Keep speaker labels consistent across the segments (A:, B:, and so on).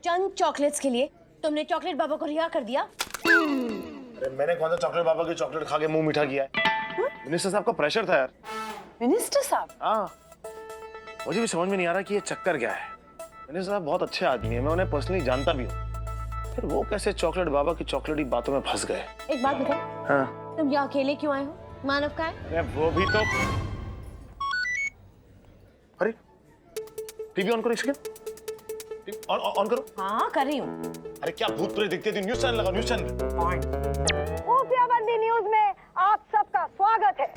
A: चंद chocolates के लिए तुमने चॉकलेट बाबा को रिहा कर दिया?
B: अरे मैंने कौन सा चॉकलेट बाबा की चॉकलेट खा के मुंह मीठा किया है? मिनिस्टर साहब का प्रेशर था यार।
A: मिनिस्टर साहब?
B: हाँ, मुझे भी समझ में नहीं आ रहा कि ये चक्कर क्या है। मिनिस्टर साहब बहुत अच्छे आदमी है, मैं उन्हें पर्सनली जानता भी हूँ, फिर वो कैसे चॉकलेट बाबा की चॉकलेटी बातों में फंस गए?
A: एक बात बताओ,
B: हाँ,
A: तुम यहाँ अकेले क्यों आए हो? मानव का है?
B: अरे वो भी तो। अरे टीवी ऑन करो, एक सेकंड, ऑन करो।
A: हाँ कर रही हूँ।
B: अरे क्या भूत प्रेत दिखते थे? न्यूज चैनल लगा, न्यूज चैनल।
C: खुफियाबंदी न्यूज में आप सबका स्वागत है।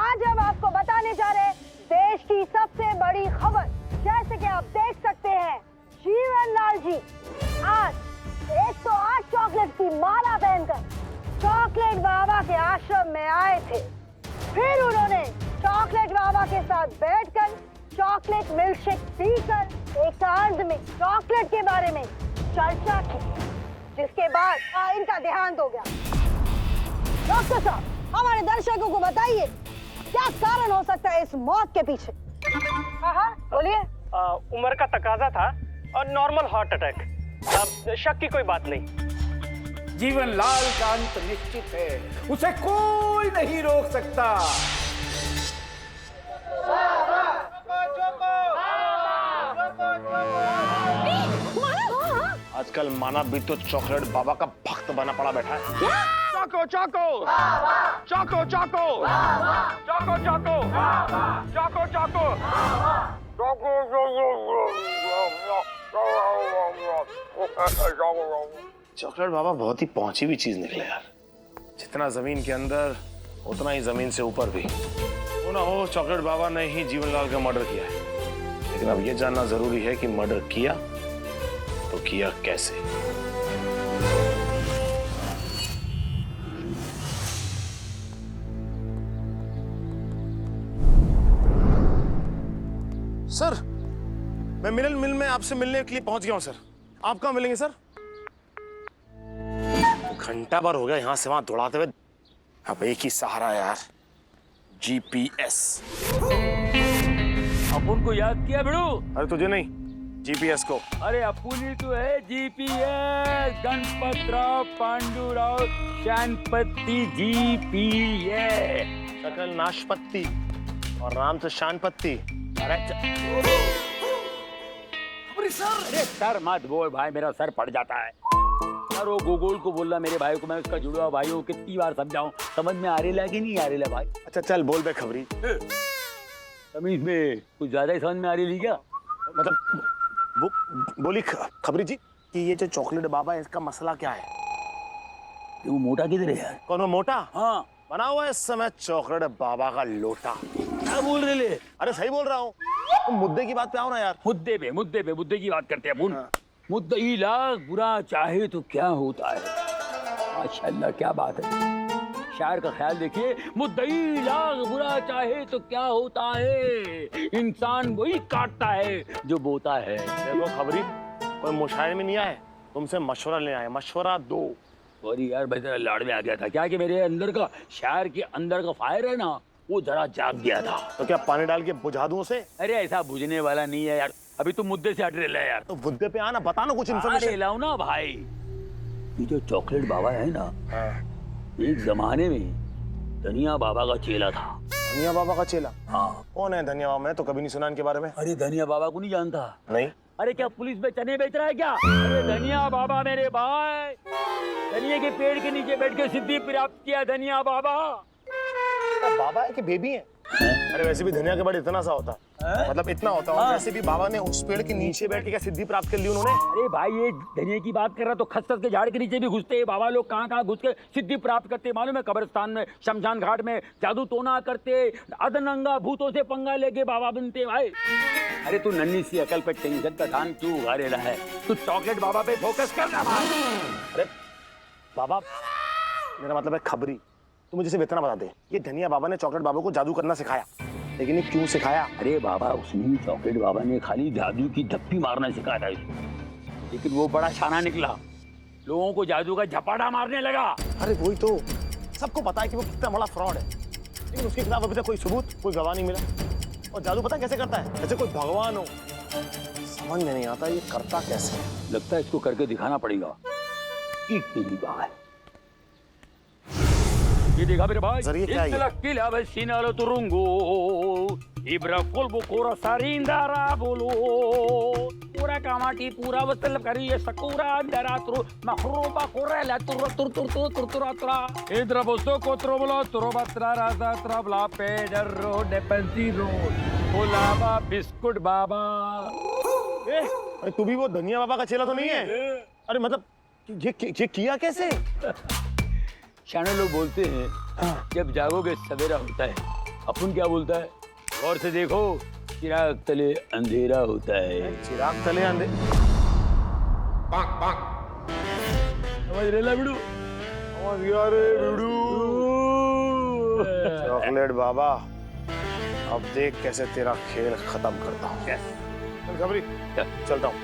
C: आज हम आपको बताने जा रहे हैं देश की सबसे बड़ी खबर। जैसे कि आप देख सकते हैं, जीवन लाल जी आज 108 चॉकलेट की माला पहनकर चॉकलेट बाबा के आश्रम में आए थे। फिर उन्होंने चॉकलेट बाबा के साथ बैठकर चॉकलेट मिल्कशेक पीकर एकांत में चॉकलेट के बारे में चर्चा की, जिसके बाद इनका देहांत हो गया। डॉक्टर साहब, हमारे दर्शकों को बताइए क्या कारण हो सकता है इस मौत के पीछे? हाँ, बोलिए।
D: उम्र का तकाजा था और नॉर्मल हार्ट अटैक, शक की कोई बात नहीं।
E: जीवन लाल का अंत निश्चित है, उसे कोई नहीं रोक सकता।
B: आजकल मानव भी तो चॉकलेट बाबा का भक्त बना पड़ा बैठा है।
D: चौको चौको चौको चौको चौको चौको चौको चौको
B: चॉकलेट बाबा बहुत ही पहुंची हुई चीज निकले यार। जितना जमीन के अंदर उतना ही जमीन से ऊपर भी। वो ना हो चॉकलेट बाबा ने ही जीवनलाल का मर्डर किया है, लेकिन अब ये जानना जरूरी है कि मर्डर किया तो किया कैसे। सर, मैं मिलन मिल में आपसे मिलने के लिए पहुंच गया हूं सर। आप कहाँ मिलेंगे सर? घंटा भर हो गया यहाँ से वहां दौड़ाते हुए, अब एक ही सहारा है यार, जीपीएस।
F: अपुन को याद किया बिड़ू?
B: अरे तुझे नहीं, जीपीएस को।
F: अरे अपुनी तो है जीपीएस, गणपतराव पांडुराव शानपत्ती जीपीएस।
B: सकल नाशपत्ती और राम से शानपत्ती।
F: अरे सर मत बोल भाई, मेरा सर फट जाता है। सर वो गोगोल को बोल रहा मेरे भाई को, मैं उसका जुड़वा भाई हूँ, कितनी बार समझाऊं, समझ में आ रही है कि नहीं आ रही है भाई?
B: अच्छा चल बोल बे खबरी।
F: तमीज में कुछ ज्यादा ही समझ में आ रही क्या?
B: मतलब बोली खबरी जी कि ये जो चॉकलेट बाबा है इसका मसला क्या है?
F: वो मोटा किधर है यार?
B: कौन वो मोटा?
F: हाँ
B: बना हुआ है इस समय चॉकलेट बाबा का लोटा।
F: क्या बोल रहे ले?
B: अरे सही बोल रहा हूँ, तुम मुद्दे की बात पे आओ ना यार।
F: मुद्दे की बात करते हैं अपुन। मुद्दई लाख बुरा चाहे तो क्या होता है। माशाल्लाह क्या बात है, शायर का ख्याल देखिए। मुद्दई लाख बुरा चाहे तो क्या होता है, इंसान वही काटता है जो बोता है।
B: देखो खबरी, कोई मुशायरे में नहीं आए, तुमसे मशवरा लेने आए, मशवरा दो।
F: और यार मैं तेरा लाड़ में आ गया था क्या कि मेरे अंदर का शायर के अंदर का फायर है ना, वो जरा जाग गया था।
B: तो क्या पानी डाल के बुझा दूं उसे?
F: अरे ऐसा बुझने वाला नहीं है यार, अभी तुम मुद्दे से हट रहे यार।
B: तो मुद्दे पे आना, बता ना कुछ
F: अरे
B: इन्फॉर्मेशन।
F: लाओ ना भाई, ये जो चॉकलेट बाबा है ना, एक जमाने में धनिया बाबा का चेला था।
B: धनिया बाबा का चेला?
F: हाँ।
B: कौन है धनिया बाबा? मैंने तो कभी नहीं सुना इनके बारे में।
F: अरे धनिया बाबा को नहीं जानता?
B: नहीं।
F: अरे क्या पुलिस में चने बेच रहा है क्या? अरे धनिया बाबा मेरे भाई, धनिया के पेड़ के नीचे बैठ के सिद्धि प्राप्त किया धनिया बाबा।
B: बाबा है कि बेबी है? अरे वैसे भी धनिया के बड़े इतना सा होता है, मतलब इतना होता है। वैसे भी बाबा ने उस पेड़ के नीचे बैठ के क्या सिद्धि प्राप्त कर ली उन्होंने?
F: अरे भाई ये धनिया की बात कर रहा तो खसखस के झाड़ के नीचे भी घुसते हैं बाबा लोग। कहाँ घुस के सिद्धि प्राप्त करते मालूम है? कब्रिस्तान में, शमशान घाट में जादू टोना करते, अदनंगा भूतों से पंगा लेके बाबा बनते भाई। अरे तू नन्ही सी अकल पे टेंशन का ध्यान क्यों उगा रहा है? तू चॉकलेट बाबा पे फोकस करना भाई।
B: अरे बाबा, मेरा मतलब है खबरी, तू मुझे सिर्फ इतना बता दे, ये धनिया बाबा ने चॉकलेट बाबा को जादू करना सिखाया, लेकिन ये क्यों सिखाया?
F: अरे बाबा, उसने चॉकलेट बाबा ने खाली जादू की धप्पी मारना सिखाया था इसको, लेकिन वो बड़ा शाना निकला, लोगों को जादू का झपाटा मारने लगा।
B: अरे वही तो, सबको पता है कि वो कितना बड़ा फ्रॉड है, लेकिन उसके खिलाफ अभी तक कोई सबूत, कोई गवाह नहीं मिला। और जादू पता कैसे करता है? जैसे कोई भगवान हो, समझ में नहीं आता ये करता कैसे है।
F: लगता है इसको करके दिखाना पड़ेगा। एक पीली बात ये देखा मेरे भाई,
B: जरिए क्या है ये?
F: किला वैसिनाल तुरुंगो इब्रा कोल्बो कोरा सारिंदारा बोलो पूरा कामाटी पूरा वसल करी ये सकूरा अंदरा तुरु महरूबा कोरेला तुरु तुरु तुरु तुरु तुरु तुरु तुरु इधर बोस्तो कोत्रो बोलो तुरु बत्रा राजा त्रबला पेडर रोड पेंसी रोड कोलाबा बिस्कुट बाबा।
B: अरे तू भी वो धनिया बाबा का चेला तो नहीं है? अरे मतलब ये किया कैसे?
F: शाने लोग बोलते हैं जब जागोगे सवेरा होता है, अपन क्या बोलता है? और से देखो चिराग तले अंधेरा होता है।
B: चिराग तले
F: समझ रहे ना बिड़ू?
B: समझ गया रे बिड़ू। चॉकलेट बाबा अब देख कैसे तेरा खेल खत्म करता हूँ। चल खबरी चलता हूँ।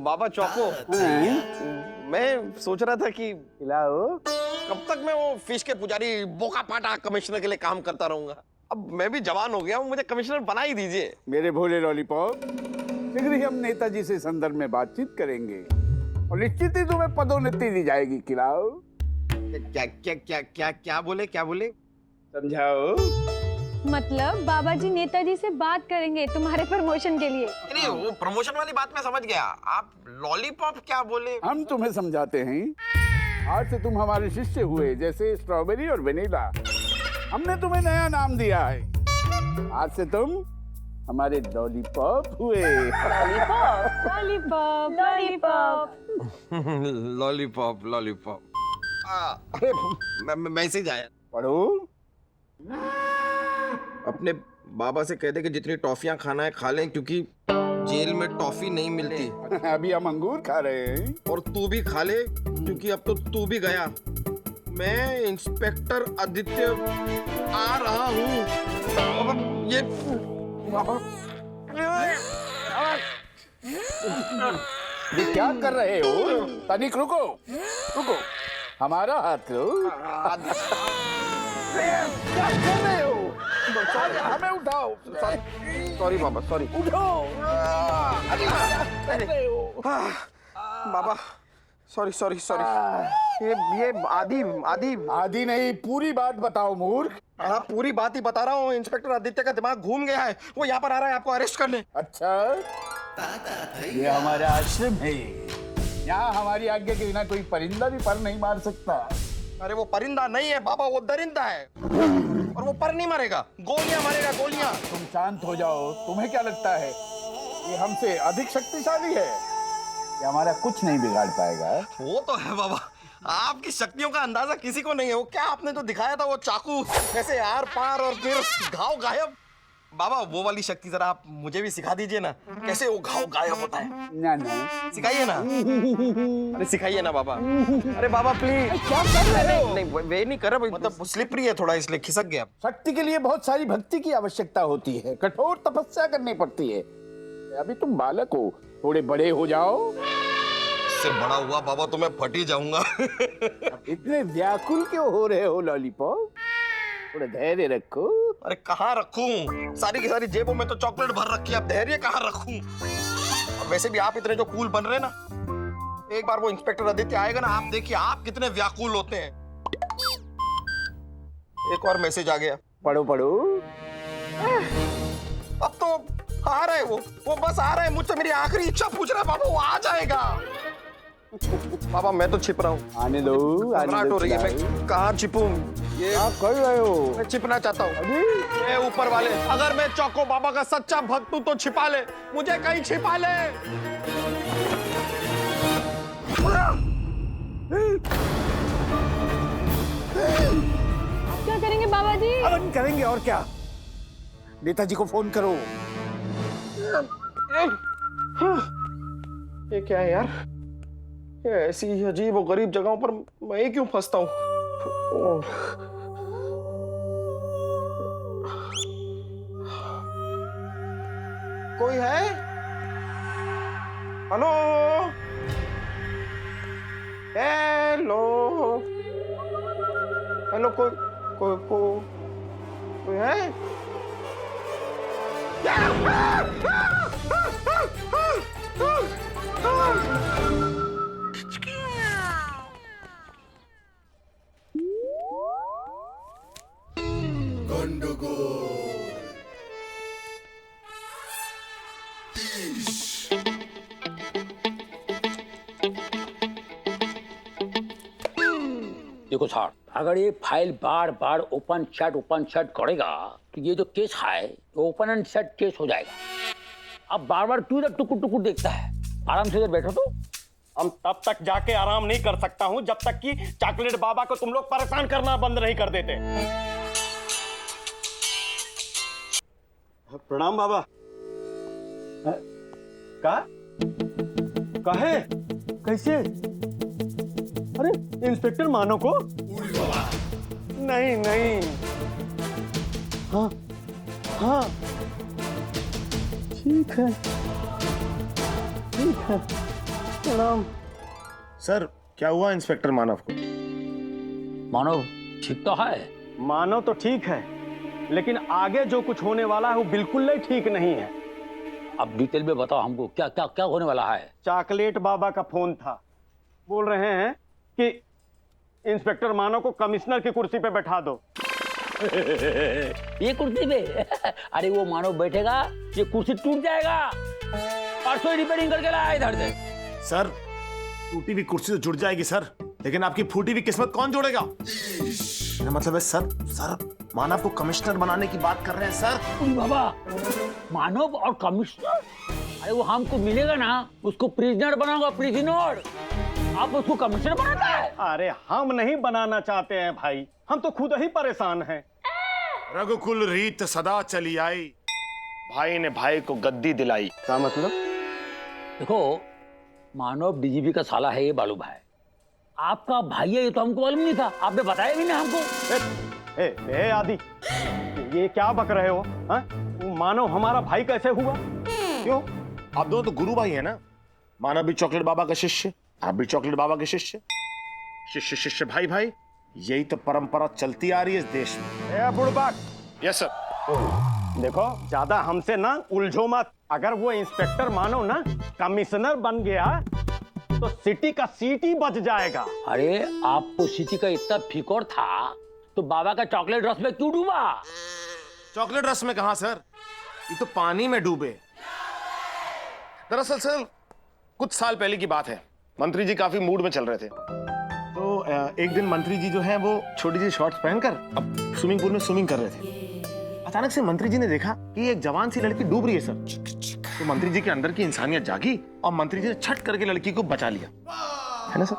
G: बाबा चौको, मैं सोच रहा था कि कब तक मैं वो फिश के पुजारी बोका पाटा कमिश्नर के लिए काम करता रहूंगा। अब मैं भी जवान हो गया हूँ, मुझे कमिश्नर बना ही दीजिए।
E: मेरे भोले लॉलीपॉप, शीघ्र ही हम नेताजी से संदर्भ में बातचीत करेंगे और निश्चित ही तुम्हें पदोन्नति दी जाएगी। खिलाओ।
G: क्या क्या क्या क्या क्या बोले
E: समझाओ।
H: मतलब बाबा जी नेताजी से बात करेंगे तुम्हारे प्रमोशन के लिए।
G: नहीं, वो प्रमोशन वाली बात मैं समझ गया। आप लॉलीपॉप क्या बोले?
E: हम तुम्हें समझाते हैं। आज से तुम हमारे शिष्य हुए, जैसे स्ट्रॉबेरी और वेनिला। हमने तुम्हें नया नाम दिया है। आज से तुम हमारे लॉलीपॉप हुए।
H: Lollipop lollipop
G: lollipop lollipop. अरे मैसेज आया।
E: पढ़ो।
G: अपने बाबा से कह दे कि जितनी टॉफियां खाना है खा लें, क्योंकि जेल में टॉफी नहीं मिलती।
E: अभी हम अंगूर खा रहे हैं।
G: और तू भी खा ले, क्योंकि अब तो तू भी गया। मैं इंस्पेक्टर आदित्य आ रहा हूँ। अब ये
E: क्या कर रहे हो? तनिक रुको रुको, हमारा हाथ लो। क्या कर रहे हो? हमें उठाओ।
G: सॉरी बाबा, सॉरी।
E: उठो। अरे क्या कर रहे हो?
G: बाबा सॉरी सॉरी सॉरी। ये आदि
E: नहीं, पूरी बात बताओ मूर्ख।
G: हाँ, पूरी बात ही बता रहा हूँ। इंस्पेक्टर आदित्य का दिमाग घूम गया है, वो यहाँ पर आ रहा है आपको अरेस्ट करने।
E: अच्छा, ये हमारा आश्रम है। यहाँ हमारी आज्ञा के बिना कोई परिंदा भी पर नहीं मार सकता।
G: अरे वो परिंदा नहीं है बाबा, वो दरिंदा है। और वो पर नहीं मरेगा, गोलियां मारेगा, गोलियां।
E: तुम शांत हो जाओ। तुम्हें क्या लगता है ये हमसे अधिक शक्तिशाली है? ये हमारा कुछ नहीं बिगाड़ पाएगा।
G: वो तो है बाबा, आपकी शक्तियों का अंदाजा किसी को नहीं है। वो क्या आपने तो दिखाया था, वो चाकू ऐसे आर पार और फिर घाव गायब। बाबा वो वाली शक्ति जरा आप मुझे भी सिखा दीजिए ना, कैसे वो घाव गायब होता है।
E: ना
G: सिखाइए ना। अरे सिखाइए ना बाबा। अरे बाबा प्लीज।
E: क्या कर रहे हो?
G: नहीं वे नहीं कर रहा, मतलब स्लिपरी है थोड़ा, इसलिए खिसक गया।
E: शक्ति के लिए बहुत सारी भक्ति की आवश्यकता होती है, कठोर तपस्या करनी पड़ती है। अभी तुम बालक हो, थोड़े बड़े हो जाओ।
G: इससे बड़ा हुआ बाबा तो मैं फट ही जाऊंगा।
E: इतने व्याकुल क्यों हो रहे हो लॉलीपॉप? थोड़ा धैर्य रखो।
G: अरे कहाँ रखूं? सारी की सारी जेबों में तो चॉकलेट भर रखी है, अब धैर्य कहाँ रखूं? और वैसे भी आप इतने जो कूल बन रहे ना, एक बार वो इंस्पेक्टर आदित्य आएगा ना, आप देखिए आप कितने व्याकुल होते हैं। एक और मैसेज आ गया।
E: पढ़ो पढ़ो।
G: अब तो आ रहा है वो बस आ रहा है। मुझसे मेरी आखिरी इच्छा पूछ रहा है बाबा, वो आ जाएगा। बाबा मैं तो छिप रहा हूँ।
E: आने दो,
G: घबराहट हो रही है, मैं कहाँ छिपूं? ये
E: क्या कर रहे हो?
G: मैं छिपना चाहता हूँ। ये ऊपर वाले, अगर मैं चौको बाबा का सच्चा भक्त हूँ तो छिपा ले, मुझे कहीं छिपा ले।
H: क्या करेंगे बाबा जी?
E: हवन करेंगे और क्या। नेताजी को फोन करो।
G: ये क्या है यार? ये ऐसी अजीब और गरीब जगहों पर मैं ही क्यों फंसता हूँ? कोई है? हेलो हेलो हेलो, कोई है?
F: देखो सर, अगर ये फाइल बार बार ओपन शट करेगा तो ये जो केस है ओपन एंड शट केस हो जाएगा। अब बार बार क्यों टुकुर टुकुर देखता है? आराम से इधर बैठो तो।
D: हम तब तक जाके आराम नहीं कर सकता हूँ जब तक कि चॉकलेट बाबा को तुम लोग परेशान करना बंद नहीं कर देते। प्रणाम बाबा। कहे कैसे? अरे इंस्पेक्टर मानो को? नहीं। हाँ हाँ ठीक है प्रणाम।
B: सर क्या हुआ इंस्पेक्टर मानव को?
F: मानव ठीक तो है?
D: मानो तो ठीक है, लेकिन आगे जो कुछ होने वाला है वो बिल्कुल ही ठीक नहीं है।
F: अब डिटेल में बताओ हमको, क्या क्या क्या होने वाला है?
D: चॉकलेट बाबा का फोन था, बोल रहे हैं कि इंस्पेक्टर मानो को कमिश्नर की कुर्सी पे बैठा दो।
F: ये कुर्सी पे? अरे वो मानव बैठेगा ये कुर्सी टूट जाएगा। परसों ही रिपेयरिंग करके लाया इधर से।
B: सर टूटी हुई कुर्सी तो जुड़ जाएगी सर, लेकिन आपकी फूटी हुई किस्मत कौन जोड़ेगा? मेरा मतलब है सर मानव को कमिश्नर बनाने की बात कर रहे हैं सर।
F: बाबा मानव और कमिश्नर? अरे वो हमको मिलेगा ना, उसको प्रिजनर बनाऊंगा, प्रिजनर। आप उसको कमिश्नर बनाता है?
D: अरे हम नहीं बनाना चाहते हैं भाई, हम तो खुद ही परेशान हैं।
B: रघुकुल रीत सदा चली आई, भाई ने भाई को गद्दी दिलाई।
D: क्या मतलब?
F: देखो मानव डीजीपी का साला है, ये मालूम है। आपका भाई है ये तो हमको मालूम नहीं था, आपने बताया भी नहीं हमको।
D: ए आदि, ये क्या बक रहे हो? मानव हमारा भाई कैसे हुआ?
B: क्यों? आप दोनों तो गुरु भाई है ना। मानव भी चॉकलेट बाबा का शिष्य, आप भी चॉकलेट बाबा के शिष्य। शिष्य शिष्य भाई भाई, यही तो परंपरा चलती आ रही है इस देश में।
D: ए बुड़बक।
B: Yes sir.
D: देखो ज्यादा हमसे ना उलझो मत। अगर वो इंस्पेक्टर मानो ना कमिश्नर बन गया तो सिटी का सीटी बच जाएगा।
F: अरे आपको सिटी का इतना फिकर था तो बाबा का चॉकलेट रस में क्यों डूबा?
B: चॉकलेट रस में कहा सर, ये तो पानी में डूबे। दरअसल सर कुछ साल पहले की बात है, मंत्री जी काफी मूड में चल रहे थे। तो एक दिन मंत्री जी जो है वो छोटी सी शॉर्ट्स पहनकर अब स्विमिंग पूल में स्विमिंग कर रहे थे। अचानक से मंत्री जी ने देखा कि एक जवान सी लड़की डूब रही है सर। तो मंत्री जी के अंदर की इंसानियत जागी और मंत्री जी ने छट करके लड़की को बचा लिया, है ना सर?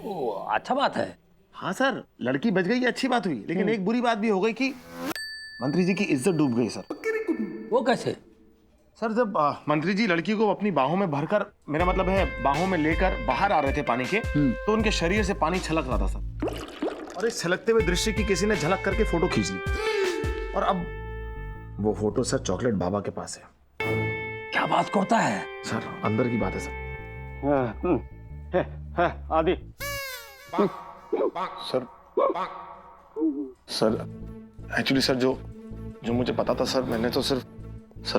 F: ओ अच्छा बात है।
B: हाँ सर, लड़की बच गई, अच्छी बात हुई, लेकिन एक बुरी बात भी हो गई कि मंत्री जी की इज्जत डूब गई सर।
F: वो कैसे?
B: सर जब मंत्री जी लड़की को अपनी बाहों में भरकर, मेरा मतलब है बाहों में लेकर बाहर आ रहे थे पानी के, तो उनके शरीर से पानी छलक रहा था सर। और इस छलकते हुए दृश्य की किसी ने झलक करके फोटो खींच ली और अब वो फोटो सर चॉकलेट बाबा के पास है।
F: क्या बात करता है
B: सर? अंदर की बात है सर।
D: आदि
B: सर एक्चुअली सर जो मुझे पता था सर, मैंने तो सिर्फ सर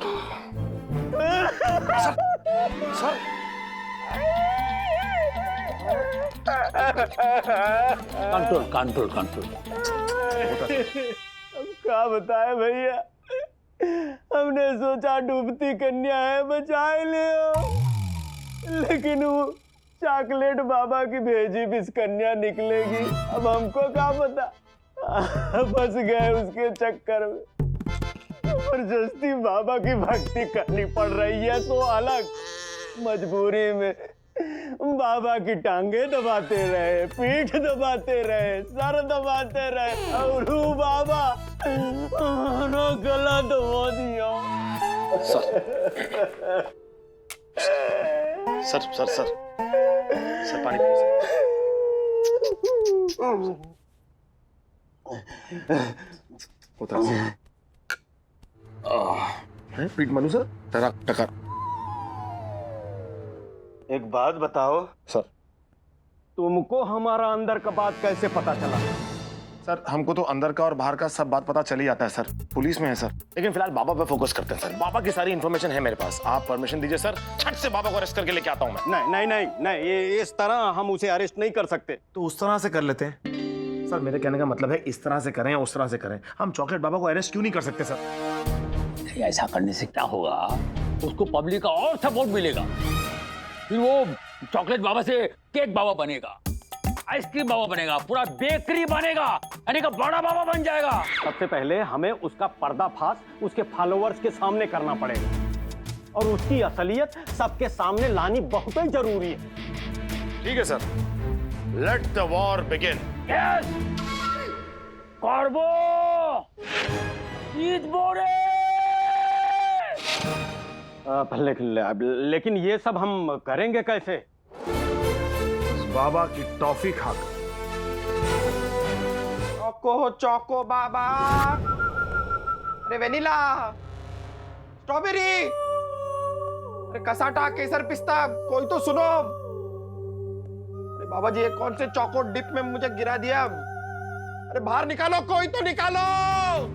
F: कंट्रोल।
D: क्या बताए भैया, हमने सोचा डूबती कन्या है बचा ले, लेकिन वो चॉकलेट बाबा की भेजी बिस कन्या निकलेगी। अब हमको क्या पता, फंस गए उसके चक्कर में। जबरदस्ती बाबा की भक्ति करनी पड़ रही है तो अलग, मजबूरी में बाबा की टांगे दबाते रहे, पीठ दबाते रहे, सर दबाते रहे, और वो बाबा गला दबा दिया।
B: सर पानी पिए सर। पीठ मनु सर, टकर।
D: एक बात बताओ
B: सर।
D: तुमको हमारा अंदर का बात कैसे पता चला?
B: सर हमको तो अंदर का और बाहर का सब बात पता चल ही जाता है सर, पुलिस में है सर। लेकिन फिलहाल बाबा पे फोकस करते हैं सर, बाबा की सारी इन्फॉर्मेशन है मेरे पास। आप परमिशन दीजिए सर, छट से बाबा को अरेस्ट करके लेके आता हूँ मैं।
D: नहीं नहीं नहीं नहीं, ये इस तरह हम उसे अरेस्ट नहीं कर सकते।
B: तो उस तरह से कर लेते हैं सर। मेरे कहने का मतलब है इस तरह से करें या उस तरह से करें, हम चॉकलेट बाबा को अरेस्ट क्यों नहीं कर सकते सर?
F: ऐसा करने से क्या होगा, उसको पब्लिक का और सपोर्ट मिलेगा, फिर वो चॉकलेट बाबा से केक बाबा बनेगा, आइसक्रीम बाबा बनेगा, पूरा बेकरी बनेगा, यानी कि बड़ा बाबा बन जाएगा।
D: सबसे पहले हमें उसका पर्दाफाश उसके फॉलोअर्स के सामने करना पड़ेगा और उसकी असलियत सबके सामने लानी बहुत ही जरूरी है।
B: ठीक है sir, let the war begin.
F: Yes कार्बो ईद बोरे।
D: लेकिन ये सब हम करेंगे कैसे?
B: बाबा की टॉफी खाकर।
G: चोको चोको बाबा, अरे वेनिला, स्ट्रॉबेरी, अरे कसाटा, केसर, पिस्ता, कोई तो सुनो। अरे बाबा जी ये कौन से चोको डिप में मुझे गिरा दिया? अरे बाहर निकालो, कोई तो निकालो।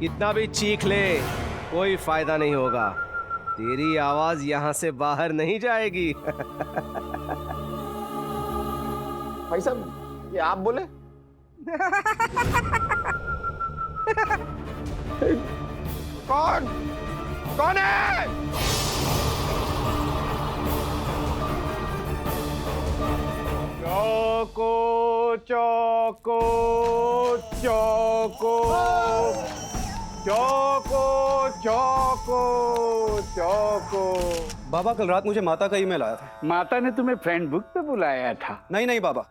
I: कितना भी चीख ले कोई फायदा नहीं होगा, तेरी आवाज यहाँ से बाहर नहीं जाएगी।
G: भाई साहब ये आप बोले? कौन कौन है?
E: चोको चोको चोको चोको चोको चोको।
I: बाबा कल रात मुझे माता का ईमेल आया था।
E: माता ने तुम्हें फ्रेंड बुक पे बुलाया था?
I: नहीं नहीं बाबा,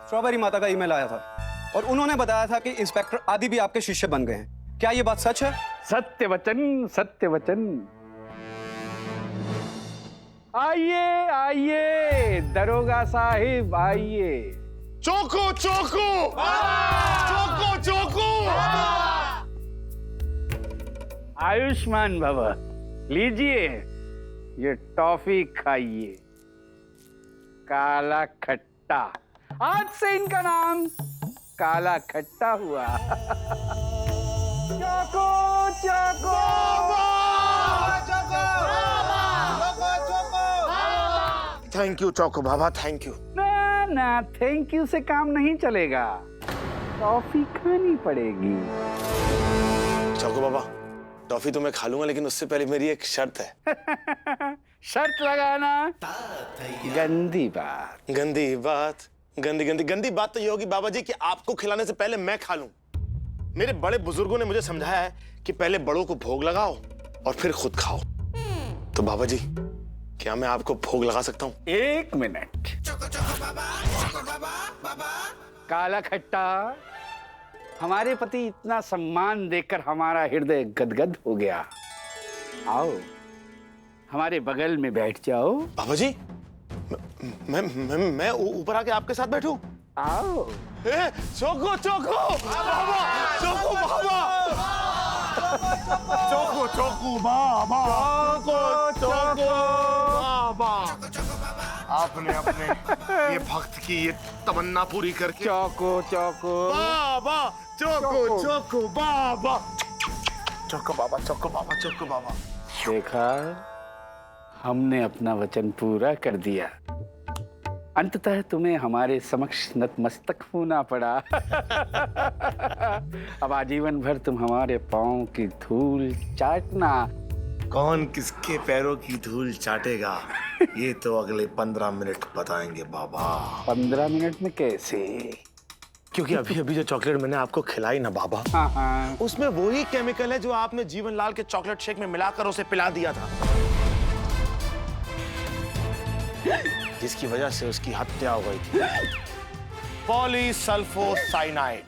I: स्ट्रॉबेरी माता का ईमेल आया था और उन्होंने बताया था कि इंस्पेक्टर आदि भी आपके शिष्य बन गए हैं। क्या ये बात सच है?
E: सत्य वचन, सत्य वचन। आइए आइए दरोगा साहिब आइए।
B: चोको चोको चोको चोको।
E: आयुष्मान भव, लीजिए ये टॉफी खाइए। काला खट्टा, आज से इनका नाम काला खट्टा हुआ। Choco choco
B: thank you choco Baba, thank you.
E: ना ना थैंक यू से काम नहीं चलेगा, टॉफी खानी पड़ेगी।
B: चोको बाबा टॉफी तो मैं खा लूंगा, लेकिन उससे पहले मेरी एक शर्त है।
E: शर्त लगाना गंदी बात।
B: गंदी बात, गंदी गंदी गंदी बात तो ये होगी बाबा जी कि आपको खिलाने से पहले मैं खा लूं। मेरे बड़े बुजुर्गों ने मुझे समझाया है कि पहले बड़ों को भोग लगाओ और फिर खुद खाओ। तो बाबा जी क्या मैं आपको भोग लगा सकता हूँ?
E: एक मिनट। काला खट्टा, हमारे पति इतना सम्मान देकर हमारा हृदय गदगद हो गया। आओ हमारे बगल में बैठ जाओ।
B: बाबा जी मैं ऊपर आके आपके साथ बैठूं?
E: आओ।
B: चोको चोको बाबा, चोको बाबा, चोको चोको बाबा, चोको चोको बाबा। आपने अपने ये भक्त की ये तमन्ना पूरी करके
E: चोको चोको
B: बाबा, चोको चोको बाबा, चोको बाबा, चोको बाबा, चोको बाबा।
E: देखा, हमने अपना वचन पूरा कर दिया। अंततः तुम्हें हमारे समक्ष नतमस्तक होना पड़ा। अब आजीवन भर तुम हमारे पांव की धूल चाटना।
B: कौन किसके पैरों की धूल चाटेगा ये तो अगले 15 मिनट बताएंगे बाबा।
E: 15 मिनट में कैसे?
B: क्योंकि अभी अभी जो चॉकलेट मैंने आपको खिलाई ना बाबा,
E: हाँ।
B: उसमें वही केमिकल है जो आपने जीवन लाल के चॉकलेट शेक में मिलाकर उसे पिला दिया था, जिसकी वजह से उसकी हत्या हो गई थी। पॉलीसल्फोसाइनाइड।